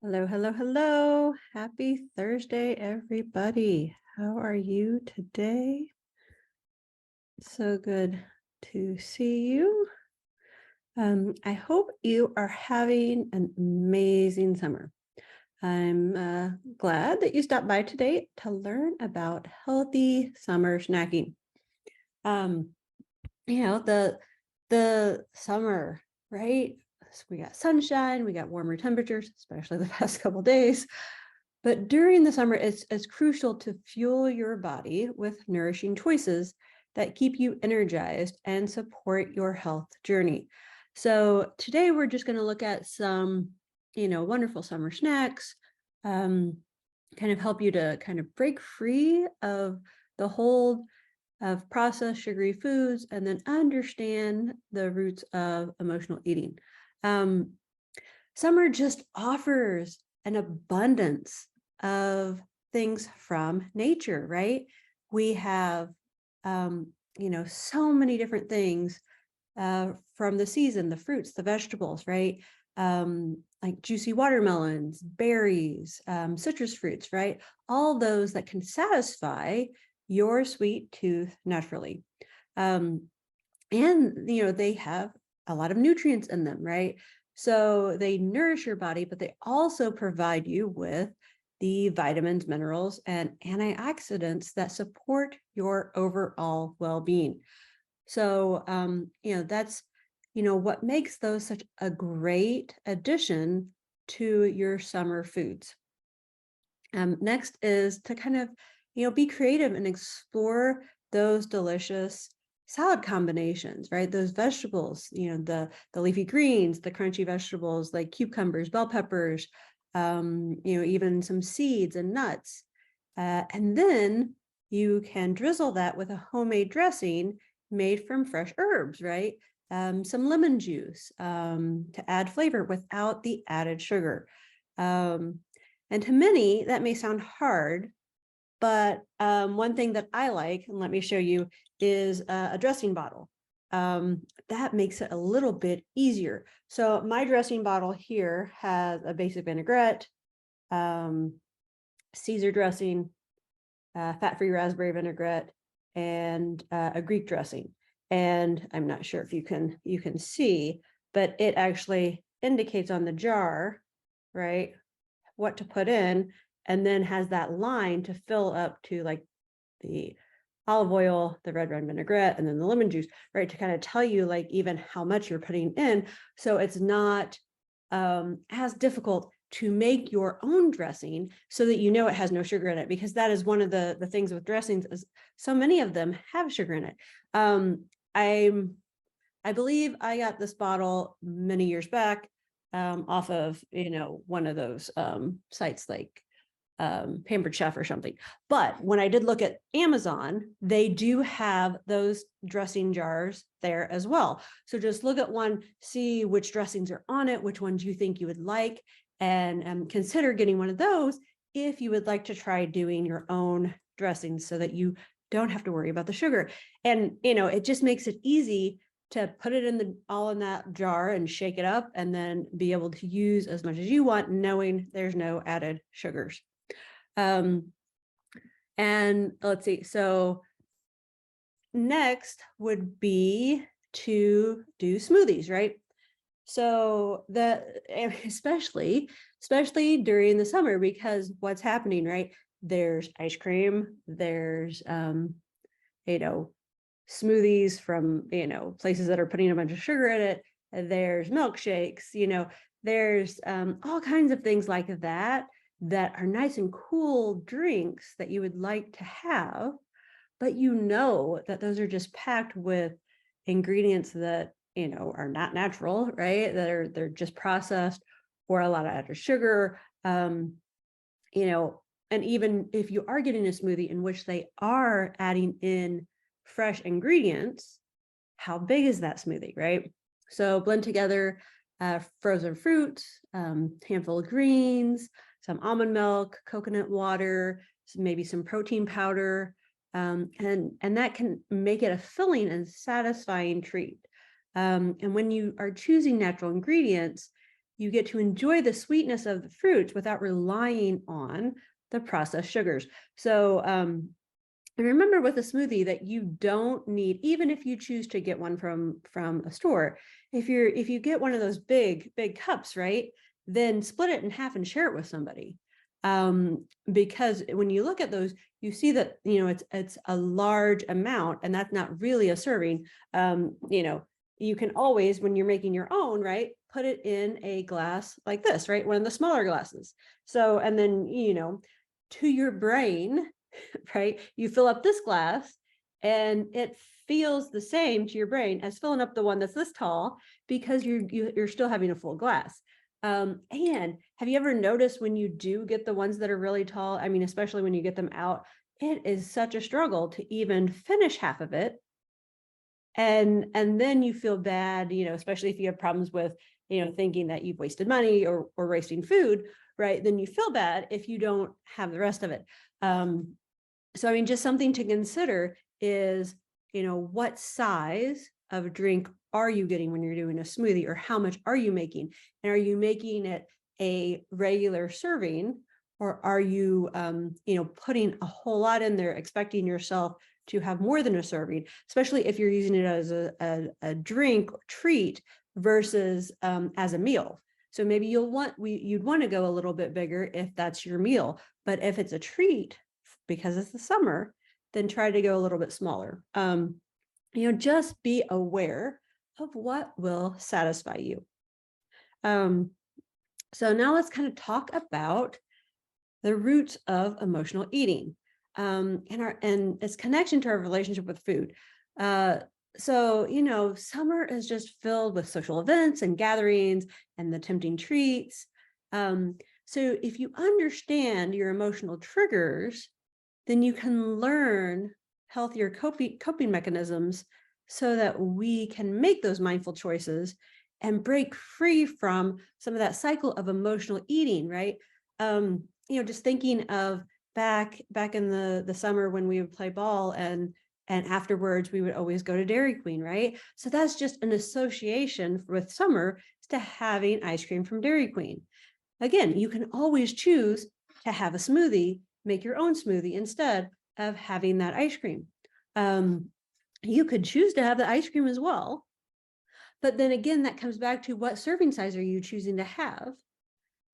Hello, hello, hello. Happy Thursday, everybody. How are you today? So good to see you. I hope you are having an amazing summer. I'm glad that you stopped by today to learn about healthy summer snacking. Um, the summer, right? So we got sunshine, we got warmer temperatures, especially the past couple days. But during the summer, it's crucial to fuel your body with nourishing choices that keep you energized and support your health journey. So today we're just going to look at some, wonderful summer snacks, kind of help you to kind of break free of the hold of processed sugary foods and then understand the roots of emotional eating. Summer just offers an abundance of things from nature, right? We have, so many different things from the season, the fruits, the vegetables, right? Like juicy watermelons, berries, citrus fruits, right? All those that can satisfy your sweet tooth naturally. Um, and, they have a lot of nutrients in them, right? So they nourish your body, but they also provide you with the vitamins, minerals, and antioxidants that support your overall well-being. So, that's, what makes those such a great addition to your summer foods. Next is to kind of, be creative and explore those delicious salad combinations, right? Those vegetables, the leafy greens, the crunchy vegetables like cucumbers, bell peppers, even some seeds and nuts. And then you can drizzle that with a homemade dressing made from fresh herbs, right? Some lemon juice to add flavor without the added sugar. And to many, that may sound hard, but one thing that I like, and let me show you, is a dressing bottle. That makes it a little bit easier. So my dressing bottle here has a basic vinaigrette, Caesar dressing, fat-free raspberry vinaigrette, and a Greek dressing. And I'm not sure if you can see, but it actually indicates on the jar, right, what to put in, and then has that line to fill up to like the olive oil, the red wine vinaigrette, and then the lemon juice, right, to kind of tell you like even how much you're putting in. So it's not as difficult to make your own dressing so that it has no sugar in it, because that is one of the things with dressings is so many of them have sugar in it. I believe I got this bottle many years back off of, one of those sites like Pampered Chef or something. But when I did look at Amazon, they do have those dressing jars there as well. So just look at one, see which dressings are on it, which ones you think you would like, and consider getting one of those if you would like to try doing your own dressings so that you don't have to worry about the sugar. And, it just makes it easy to put it all in that jar and shake it up and then be able to use as much as you want, knowing there's no added sugars. And let's see, so next would be to do smoothies, right? So especially during the summer, because what's happening, right? There's ice cream, there's smoothies from, places that are putting a bunch of sugar in it. There's milkshakes, there's all kinds of things like that are nice and cool drinks that you would like to have, but that those are just packed with ingredients that, are not natural, right? They're just processed or a lot of added sugar, and even if you are getting a smoothie in which they are adding in fresh ingredients, how big is that smoothie, right? So blend together frozen fruits, handful of greens, some almond milk, coconut water, maybe some protein powder, and that can make it a filling and satisfying treat. And when you are choosing natural ingredients, you get to enjoy the sweetness of the fruits without relying on the processed sugars. So and remember with a smoothie that you don't need, even if you choose to get one from a store, if you get one of those big cups, right, then split it in half and share it with somebody. Because when you look at those, you see that, it's a large amount, and that's not really a serving. You can always, when you're making your own, right, put it in a glass like this, right, one of the smaller glasses. So, and then, to your brain, right, you fill up this glass and it feels the same to your brain as filling up the one that's this tall, because you're still having a full glass. And have you ever noticed when you do get the ones that are really tall, I mean, especially when you get them out, it is such a struggle to even finish half of it. And then you feel bad, especially if you have problems with, thinking that you've wasted money or wasting food, right? Then you feel bad if you don't have the rest of it. So, I mean, just something to consider is, what size of drink are you getting when you're doing a smoothie, or how much are you making? And are you making it a regular serving, or are you, putting a whole lot in there, expecting yourself to have more than a serving, especially if you're using it as a drink or treat versus as a meal. So maybe you'd want to go a little bit bigger if that's your meal, but if it's a treat because it's the summer, then try to go a little bit smaller. Just be aware of what will satisfy you. So now let's kind of talk about the roots of emotional eating, and its connection to our relationship with food. So, summer is just filled with social events and gatherings and the tempting treats. So if you understand your emotional triggers, then you can learn healthier coping mechanisms so that we can make those mindful choices and break free from some of that cycle of emotional eating, right? Just thinking of back in the summer when we would play ball, and afterwards we would always go to Dairy Queen, right? So that's just an association with summer to having ice cream from Dairy Queen. Again, you can always choose to have a smoothie, make your own smoothie instead of having that ice cream. You could choose to have the ice cream as well. But then again, that comes back to what serving size are you choosing to have?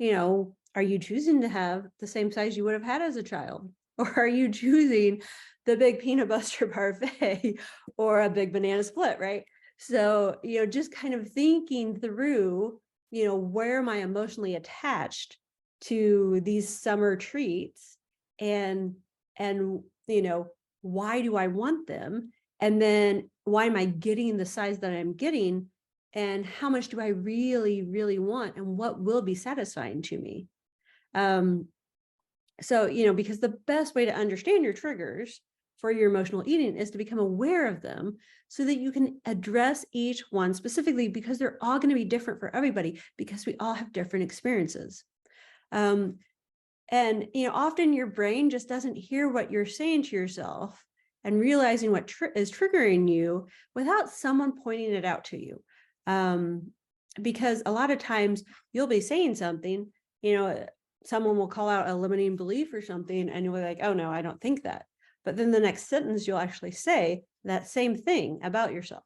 Are you choosing to have the same size you would have had as a child? Or are you choosing the big peanut butter parfait or a big banana split, right? So, just kind of thinking through, where am I emotionally attached to these summer treats, and why do I want them? And then why am I getting the size that I'm getting? And how much do I really, really want? And what will be satisfying to me? So, because the best way to understand your triggers for your emotional eating is to become aware of them so that you can address each one specifically, because they're all going to be different for everybody, because we all have different experiences. And, often your brain just doesn't hear what you're saying to yourself and realizing what is triggering you without someone pointing it out to you. Because a lot of times you'll be saying something, someone will call out a limiting belief or something, and you'll be like, oh no, I don't think that. But then the next sentence, you'll actually say that same thing about yourself.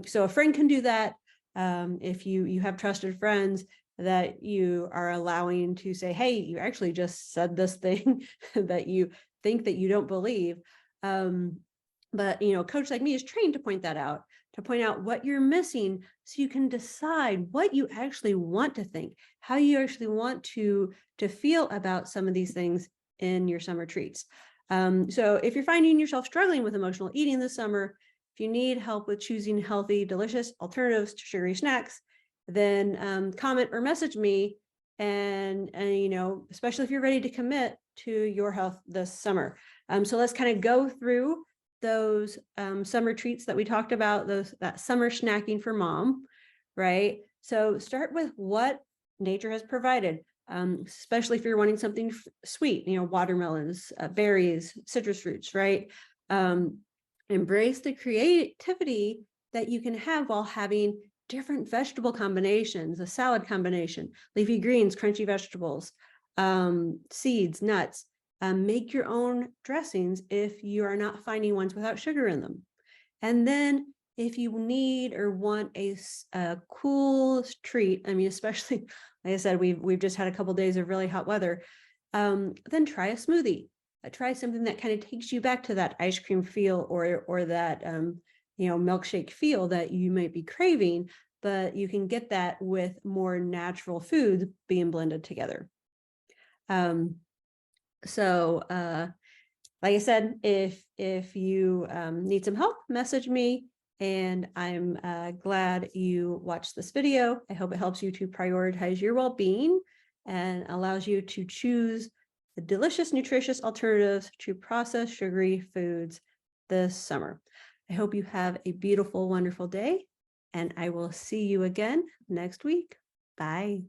So a friend can do that. If you have trusted friends that you are allowing to say, hey, you actually just said this thing that you think that you don't believe. But, a coach like me is trained to point that out, to point out what you're missing so you can decide what you actually want to think, how you actually want to feel about some of these things in your summer treats. So if you're finding yourself struggling with emotional eating this summer, if you need help with choosing healthy, delicious alternatives to sugary snacks, then comment or message me. And especially if you're ready to commit to your health this summer. So let's kind of go through those summer treats that we talked about, that summer snacking for mom, right? So start with what nature has provided, especially if you're wanting something sweet, watermelons, berries, citrus fruits, right? Embrace the creativity that you can have while having different vegetable combinations, a salad combination, leafy greens, crunchy vegetables, seeds, nuts. Make your own dressings if you are not finding ones without sugar in them. And then if you need or want a cool treat, I mean, especially, like I said, we've just had a couple of days of really hot weather, then try a smoothie. Try something that kind of takes you back to that ice cream feel or that milkshake feel that you might be craving, but you can get that with more natural foods being blended together. Like I said, if you need some help, message me. And I'm glad you watched this video. I hope it helps you to prioritize your well-being and allows you to choose the delicious, nutritious alternatives to processed sugary foods this summer. I hope you have a beautiful, wonderful day, and I will see you again next week. Bye.